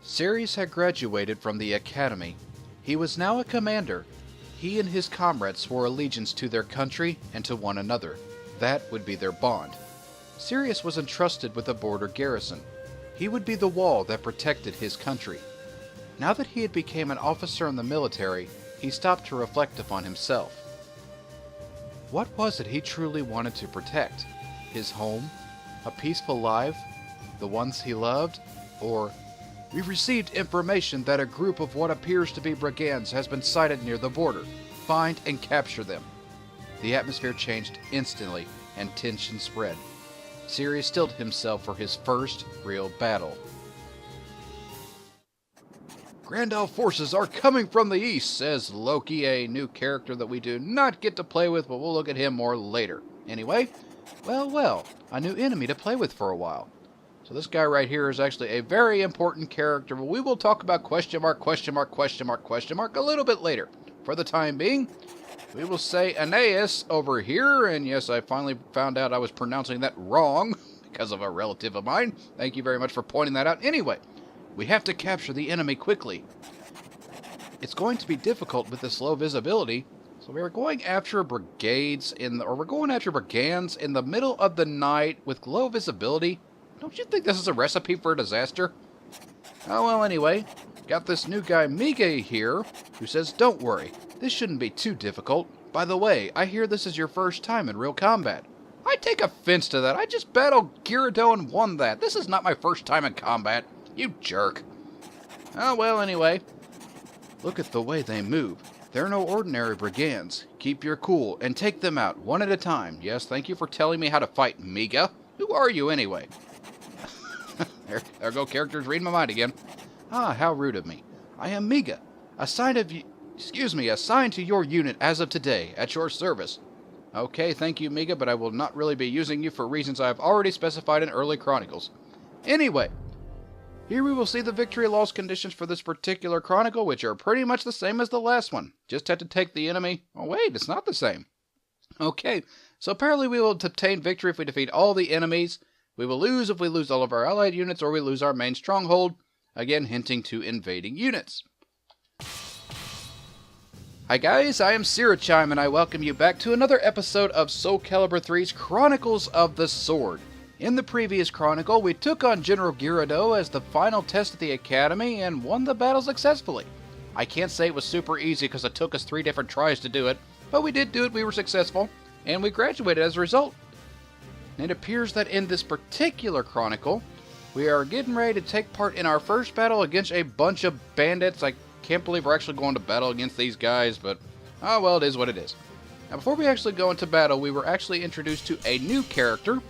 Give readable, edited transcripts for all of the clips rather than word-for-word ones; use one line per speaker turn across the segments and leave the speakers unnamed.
Sirius had graduated from the academy. He was now a commander. He and his comrades swore allegiance to their country and to one another. That would be their bond. Sirius was entrusted with a border garrison. He would be the wall that protected his country. Now that he had become an officer in the military, he stopped to reflect upon himself. What was it he truly wanted to protect? His home? A peaceful life? The ones he loved? Or, "We received information that a group of what appears to be brigands has been sighted near the border. Find and capture them." The atmosphere changed instantly, and tension spread. Sirius steeled himself for his first real battle. "Grandal forces are coming from the east," says Loki, a new character that we do not get to play with, but we'll look at him more later. Anyway, well, a new enemy to play with for a while. So this guy right here is actually a very important character, but we will talk about question mark a little bit later. For the time being, we will say Aeneas over here, and yes, I finally found out I was pronouncing that wrong because of a relative of mine. Thank you very much for pointing that out. Anyway, we have to capture the enemy quickly. It's going to be difficult with this low visibility, so we're going after brigands in the middle of the night with low visibility. Don't you think this is a recipe for a disaster? Oh well, anyway, got this new guy Mige here, who says, "Don't worry, this shouldn't be too difficult. By the way, I hear this is your first time in real combat." I take offense to that. I just battled Gyarados and won that. This is not my first time in combat. You jerk. Oh well, anyway, look at the way they move. They're no ordinary brigands. Keep your cool and take them out one at a time. Yes, thank you for telling me how to fight, Miga. Who are you anyway? There go characters reading my mind again. Ah, how rude of me. I am Miga, assigned to your unit as of today, at your service. Okay, thank you, Miga, but I will not really be using you for reasons I have already specified in early Chronicles. Anyway, here we will see the victory loss conditions for this particular chronicle, which are pretty much the same as the last one. Just had to take the enemy. Oh wait, it's not the same. Okay, so apparently we will obtain victory if we defeat all the enemies. We will lose if we lose all of our allied units or we lose our main stronghold. Again, hinting to invading units. Hi guys, I am Syrachime and I welcome you back to another episode of Soul Calibur 3's Chronicles of the Sword. In the previous chronicle, we took on General Gyarados as the final test at the Academy and won the battle successfully. I can't say it was super easy because it took us 3 different tries to do it, but we did do it, we were successful, and we graduated as a result. And it appears that in this particular chronicle, we are getting ready to take part in our first battle against a bunch of bandits. I can't believe we're actually going to battle against these guys, but oh well, it is what it is. Now before we actually go into battle, we were actually introduced to a new character,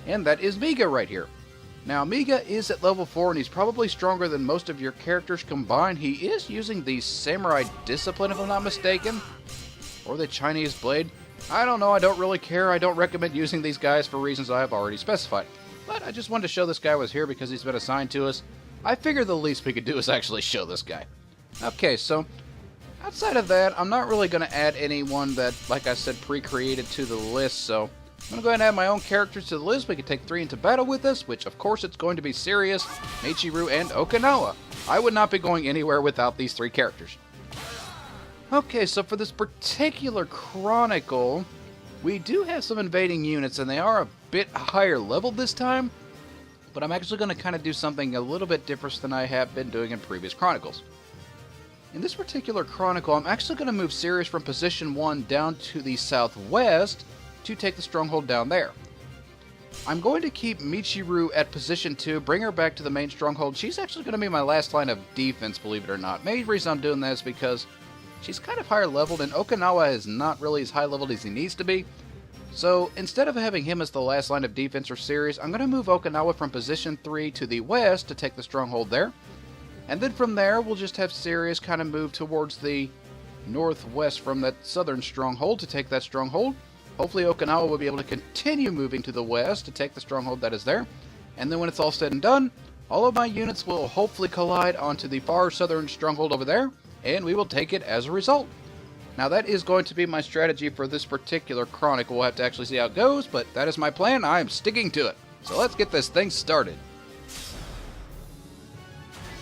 and that is Miga right here. Now Miga is at level 4 and he's probably stronger than most of your characters combined. He is using the Samurai Discipline if I'm not mistaken, or the Chinese Blade. I don't know, I don't really care. I don't recommend using these guys for reasons I have already specified. But I just wanted to show this guy was here because he's been assigned to us. I figured the least we could do is actually show this guy. Okay, so outside of that, I'm not really going to add anyone that, like I said, pre-created to the list, so I'm going to go ahead and add my own characters to the list. We can take 3 into battle with us, which of course it's going to be Sirius, Michiru, and Okinawa. I would not be going anywhere without these 3 characters. Okay, so for this particular chronicle, we do have some invading units, and they are a bit higher level this time, but I'm actually going to kind of do something a little bit different than I have been doing in previous chronicles. In this particular chronicle, I'm actually going to move Sirius from position 1 down to the southwest to take the stronghold down there. I'm going to keep Michiru at position 2, bring her back to the main stronghold. She's actually going to be my last line of defense, believe it or not. Main reason I'm doing that is because she's kind of higher leveled, and Okinawa is not really as high leveled as he needs to be. So instead of having him as the last line of defense or Sirius, I'm going to move Okinawa from position 3 to the west to take the stronghold there. And then from there, we'll just have Sirius kind of move towards the northwest from that southern stronghold to take that stronghold. Hopefully Okinawa will be able to continue moving to the west to take the stronghold that is there. And then when it's all said and done, all of my units will hopefully collide onto the far southern stronghold over there, and we will take it as a result. Now that is going to be my strategy for this particular chronicle. We'll have to actually see how it goes, but that is my plan. I am sticking to it. So let's get this thing started.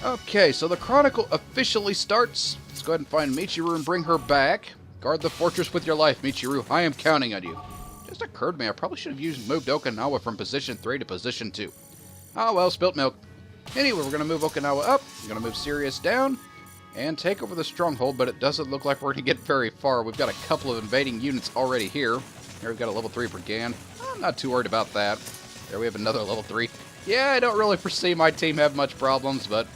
Okay, so the Chronicle officially starts. Let's go ahead and find Michiru and bring her back. Guard the fortress with your life, Michiru. I am counting on you. Just occurred to me, I probably should have moved Okinawa from position 3 to position 2. Oh well, spilt milk. Anyway, we're going to move Okinawa up. We're going to move Sirius down. And take over the stronghold, but it doesn't look like we're going to get very far. We've got a couple of invading units already here. Here we've got a level 3 Brigand. I'm not too worried about that. There we have another level 3. Yeah, I don't really foresee my team have much problems, but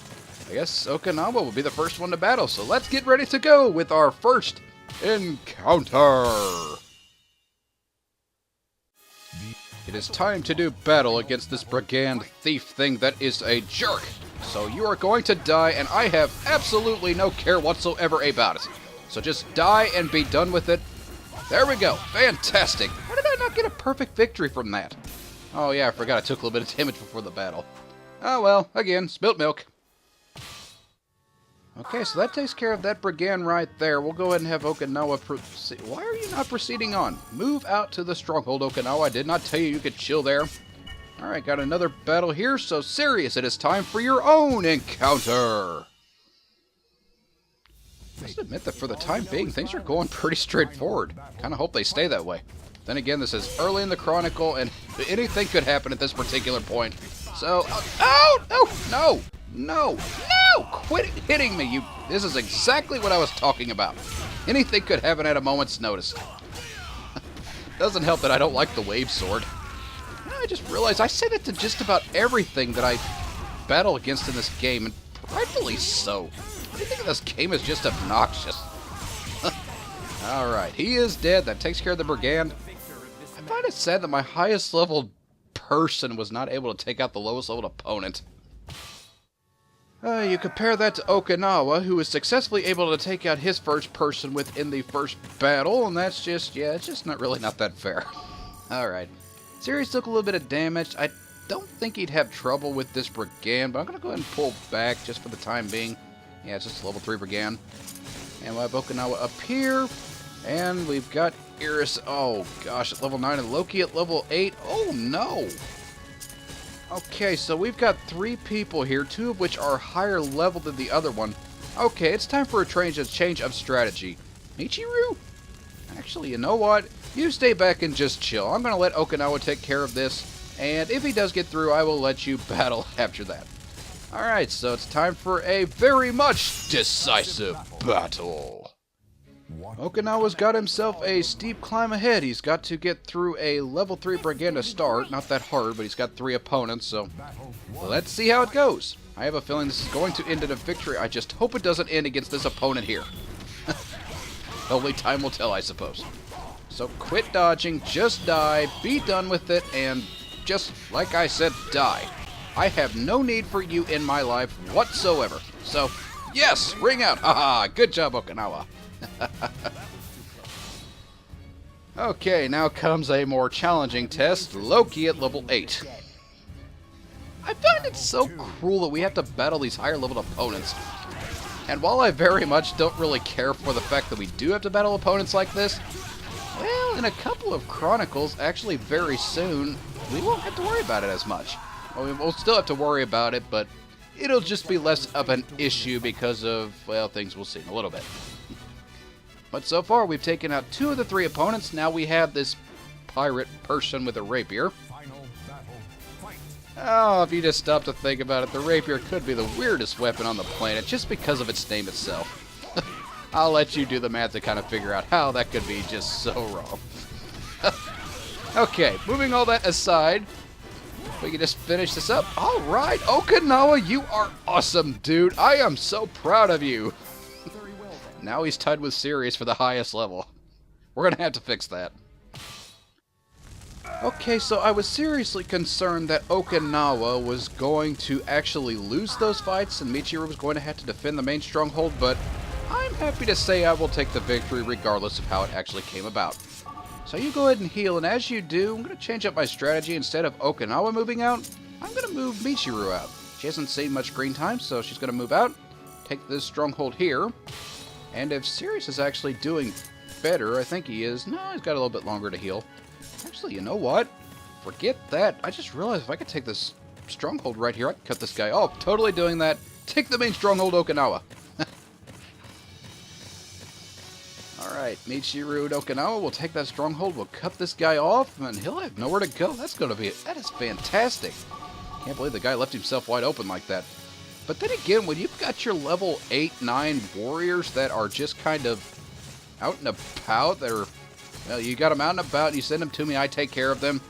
I guess Okinawa will be the first one to battle. So let's get ready to go with our first encounter. It is time to do battle against this Brigand thief thing that is a jerk. So you are going to die, and I have absolutely no care whatsoever about it. So just die and be done with it. There we go. Fantastic. How did I not get a perfect victory from that? Oh yeah, I forgot I took a little bit of damage before the battle. Oh well, again, spilt milk. Okay, so that takes care of that Brigand right there. We'll go ahead and have Okinawa proceed. Why are you not proceeding on? Move out to the stronghold, Okinawa. I did not tell you could chill there. Alright, got another battle here, so Sirius, it is time for your own encounter! I must admit that for the time being, things are going pretty straightforward. Kind of hope they stay that way. Then again, this is early in the Chronicle, and anything could happen at this particular point. So, oh! No! No! No! Quit hitting me! This is exactly what I was talking about. Anything could happen at a moment's notice. Doesn't help that I don't like the wave sword. I just realized I say that to just about everything that I battle against in this game, and rightfully so. Everything in this game is just obnoxious. Alright, he is dead. That takes care of the Brigand. I find it sad that my highest level person was not able to take out the lowest level opponent. You compare that to Okinawa, who was successfully able to take out his first person within the first battle, and that's just, yeah, it's just not that fair. Alright. Sirius took a little bit of damage. I don't think he'd have trouble with this Brigand, but I'm going to go ahead and pull back just for the time being. Yeah, it's just a level 3 Brigand. And we'll have Okinawa up here. And we've got Iris, oh gosh, at level 9, and Loki at level 8. Oh no! Okay, so we've got 3 people here, 2 of which are higher level than the other one. Okay, it's time for a change of strategy. Michiru? Actually, you know what? You stay back and just chill. I'm going to let Okinawa take care of this, and if he does get through, I will let you battle after that. Alright, so it's time for a very much decisive battle. Okinawa's got himself a steep climb ahead. He's got to get through a level 3 Brigand to start. Not that hard, but he's got 3 opponents, so let's see how it goes. I have a feeling this is going to end in a victory. I just hope it doesn't end against this opponent here. Only time will tell, I suppose. So quit dodging, just die, be done with it, and just, like I said, die. I have no need for you in my life whatsoever. So, yes, ring out. Haha, good job, Okinawa. Okay, now comes a more challenging test. Loki at level 8. I find it so cruel that we have to battle these higher level opponents. And while I very much don't really care for the fact that we do have to battle opponents like this, well, in a couple of Chronicles, actually very soon, we won't have to worry about it as much. Well, we'll still have to worry about it, but it'll just be less of an issue because of, well, things we'll see in a little bit. But so far, we've taken out 2 of the 3 opponents. Now we have this pirate person with a rapier. Oh, if you just stop to think about it, the rapier could be the weirdest weapon on the planet just because of its name itself. I'll let you do the math to kind of figure out how that could be just so wrong. Okay, moving all that aside, we can just finish this up. All right, Okinawa, you are awesome, dude. I am so proud of you. Now he's tied with Sirius for the highest level. We're going to have to fix that. Okay, so I was seriously concerned that Okinawa was going to actually lose those fights and Michiru was going to have to defend the main stronghold, but I'm happy to say I will take the victory regardless of how it actually came about. So you go ahead and heal, and as you do, I'm going to change up my strategy. Instead of Okinawa moving out, I'm going to move Michiru out. She hasn't seen much screen time, so she's going to move out, take this stronghold here. And if Sirius is actually doing better, I think he is. No, he's got a little bit longer to heal. Actually, you know what? Forget that. I just realized if I could take this stronghold right here, I could cut this guy off. Totally doing that. Take the main stronghold, Okinawa. Alright, Michiru and Okinawa will take that stronghold. We'll cut this guy off, and he'll have nowhere to go. That is fantastic. Can't believe the guy left himself wide open like that. But then again, when you've got your level 8, 9 warriors that are just kind of out and about, well, you got them out and about, you send them to me, I take care of them.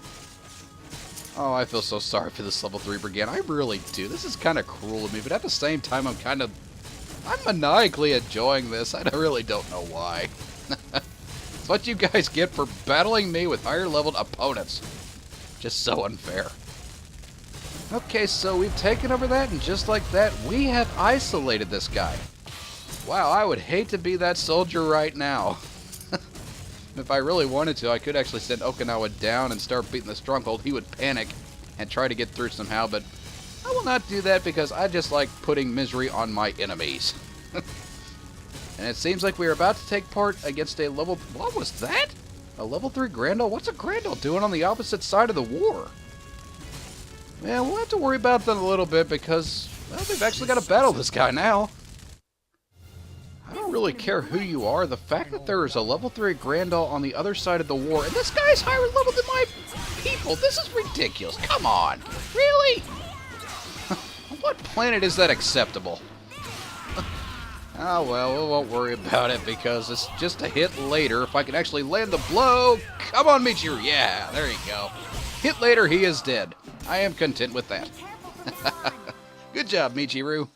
Oh, I feel so sorry for this level 3 brigand. I really do. This is kind of cruel of me, but at the same time, I'm maniacally enjoying this. I really don't know why. It's what you guys get for battling me with higher leveled opponents. Just so unfair. Okay, so we've taken over that, and just like that, we have isolated this guy. Wow, I would hate to be that soldier right now. If I really wanted to, I could actually send Okinawa down and start beating the stronghold. He would panic and try to get through somehow, but I will not do that because I just like putting misery on my enemies. And it seems like we are about to take part against a level... What was that? A level 3 Grandal? What's a Grandal doing on the opposite side of the war? Man, we'll have to worry about that a little bit because, well, they've actually got to battle this guy now. I don't really care who you are. The fact that there is a level 3 Grandal on the other side of the war, and this guy's higher level than my people. This is ridiculous. Come on. Really? On what planet is that acceptable? Oh, well, we won't worry about it because it's just a hit later. If I can actually land the blow. Come on, Michiru. Yeah, there you go. Hit later, he is dead. I am content with that. Good job, Michiru.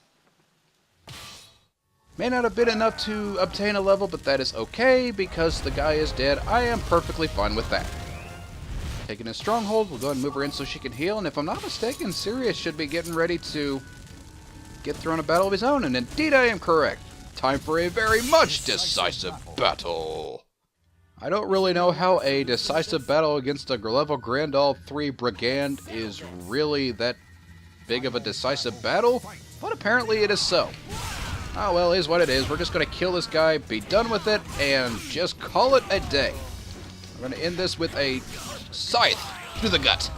May not have been enough to obtain a level, but that is okay because the guy is dead. I am perfectly fine with that. Taking a stronghold, we'll go ahead and move her in so she can heal. And if I'm not mistaken, Sirius should be getting ready to get through on a battle of his own. And indeed, I am correct. Time for a very much decisive battle. I don't really know how a decisive battle against a level Grandal 3 Brigand is really that big of a decisive battle, but apparently it is so. Oh, well, it is what it is. We're just going to kill this guy, be done with it, and just call it a day. We're going to end this with a scythe through the gut.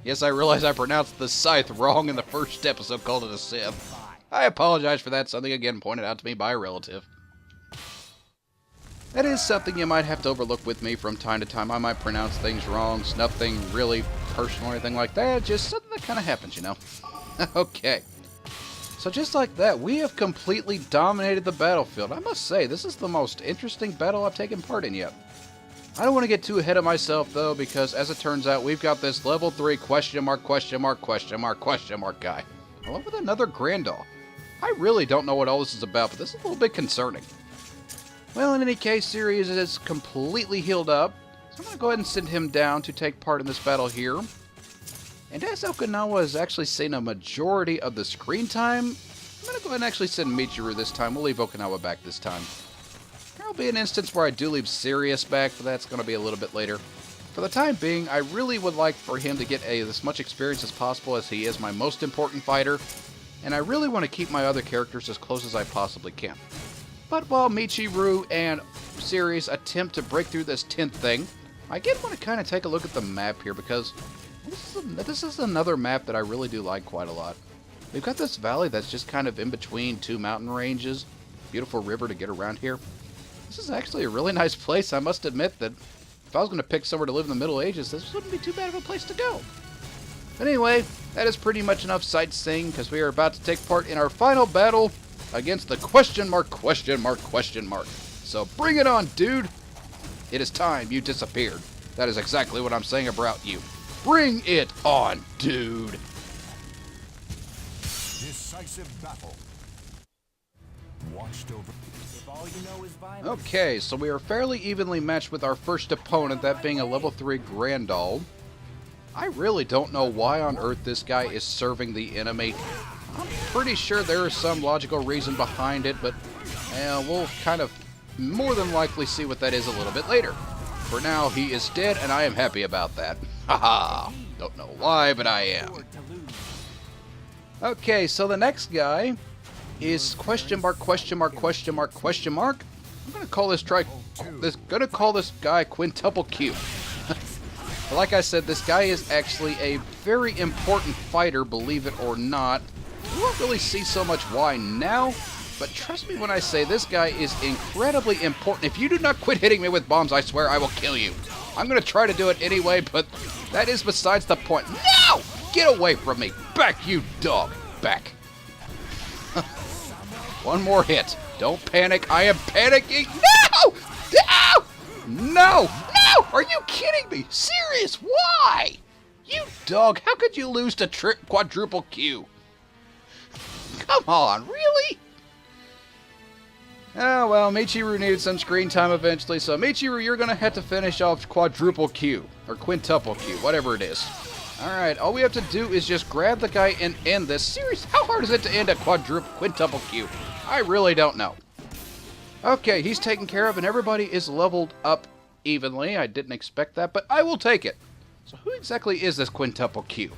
Yes, I realize I pronounced the scythe wrong in the first episode, called it a scythe. I apologize for that. Something, again, pointed out to me by a relative. That is something you might have to overlook with me from time to time. I might pronounce things wrong. It's nothing really personal or anything like that. Just something that kind of happens, you know. Okay. So just like that, we have completely dominated the battlefield. I must say, this is the most interesting battle I've taken part in yet. I don't want to get too ahead of myself, though, because as it turns out, we've got this level 3 question mark guy. Along with another Grandal. I really don't know what all this is about, but this is a little bit concerning. Well, in any case, Sirius is completely healed up, so I'm going to go ahead and send him down to take part in this battle here. And as Okinawa has actually seen a majority of the screen time, I'm going to go ahead and actually send Michiru this time. We'll leave Okinawa back this time. There will be an instance where I do leave Sirius back, but that's going to be a little bit later. For the time being, I really would like for him to get as much experience as possible, as he is my most important fighter, and I really want to keep my other characters as close as I possibly can. But while Michiru and Sirius attempt to break through this 10th thing, I again want to kind of take a look at the map here, because this is another map that I really do like quite a lot. We've got this valley that's just kind of in between two mountain ranges. Beautiful river to get around here. This is actually a really nice place. I must admit that if I was going to pick somewhere to live in the Middle Ages, this wouldn't be too bad of a place to go. But anyway, that is pretty much enough sightseeing, because we are about to take part in our final battle against the question mark. So bring it on, dude. It is time you disappeared. That is exactly what I'm saying about you. Bring it on, dude. Decisive battle. Watched over. If all you know is violence. Okay, so we are fairly evenly matched with our first opponent, that being a level 3 Grandal. I really don't know why on earth this guy is serving the enemy. I'm pretty sure there is some logical reason behind it, but we'll kind of more than likely see what that is a little bit later. For now, he is dead, and I am happy about that. Haha! Don't know why, but I am. Okay, so the next guy is question mark. I'm gonna call this guy Quintuple Q. But like I said, this guy is actually a very important fighter, believe it or not. You won't really see so much why now, but trust me when I say this guy is incredibly important. If you do not quit hitting me with bombs, I swear I will kill you. I'm going to try to do it anyway, but that is besides the point. No! Get away from me! Back, you dog! Back. One more hit. Don't panic. I am panicking. No! No! No! No! Are you kidding me? Sirius, why? You dog, how could you lose to quadruple Q? Come on, really? Oh, well, Michiru needed some screen time eventually, so Michiru, you're going to have to finish off quadruple Q, or quintuple Q, whatever it is. Alright, all we have to do is just grab the guy and end this. Seriously, how hard is it to end a quintuple Q? I really don't know. Okay, he's taken care of, and everybody is leveled up evenly. I didn't expect that, but I will take it. So who exactly is this quintuple Q?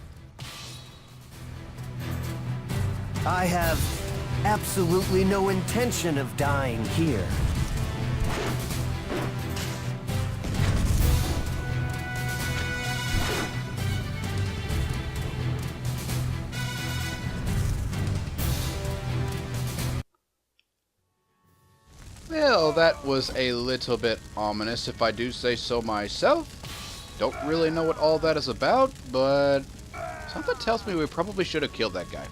I have absolutely no intention of dying here.
Well, that was a little bit ominous, if I do say so myself. Don't really know what all that is about, but something tells me we probably should have killed that guy.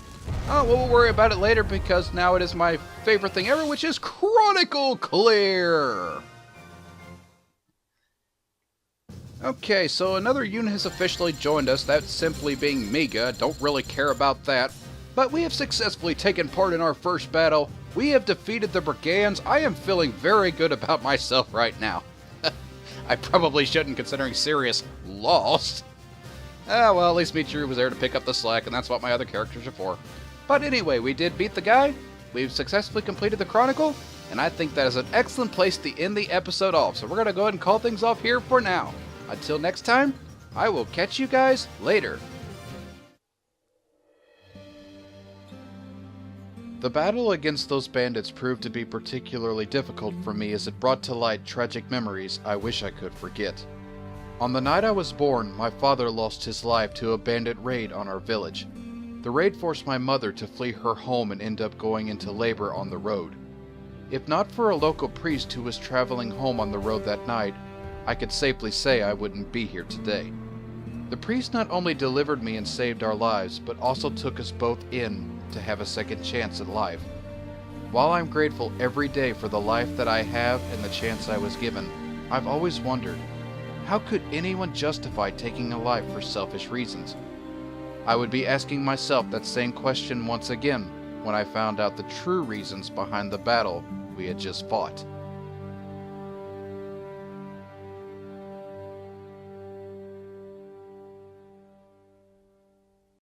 Oh, well, we'll worry about it later because now it is my favorite thing ever, which is Chronicle Clear. Okay, so another unit has officially joined us, that simply being Miga. Don't really care about that. But we have successfully taken part in our first battle. We have defeated the Brigands. I am feeling very good about myself right now. I probably shouldn't, considering Sirius lost. Ah, well, at least Michiru was there to pick up the slack, and that's what my other characters are for. But anyway, we did beat the guy, we've successfully completed the Chronicle, and I think that is an excellent place to end the episode off, so we're going to go ahead and call things off here for now. Until next time, I will catch you guys later. The battle against those bandits proved to be particularly difficult for me as it brought to light tragic memories I wish I could forget. On the night I was born, my father lost his life to a bandit raid on our village. The raid forced my mother to flee her home and end up going into labor on the road. If not for a local priest who was traveling home on the road that night, I could safely say I wouldn't be here today. The priest not only delivered me and saved our lives, but also took us both in to have a second chance at life. While I'm grateful every day for the life that I have and the chance I was given, I've always wondered, how could anyone justify taking a life for selfish reasons? I would be asking myself that same question once again when I found out the true reasons behind the battle we had just fought.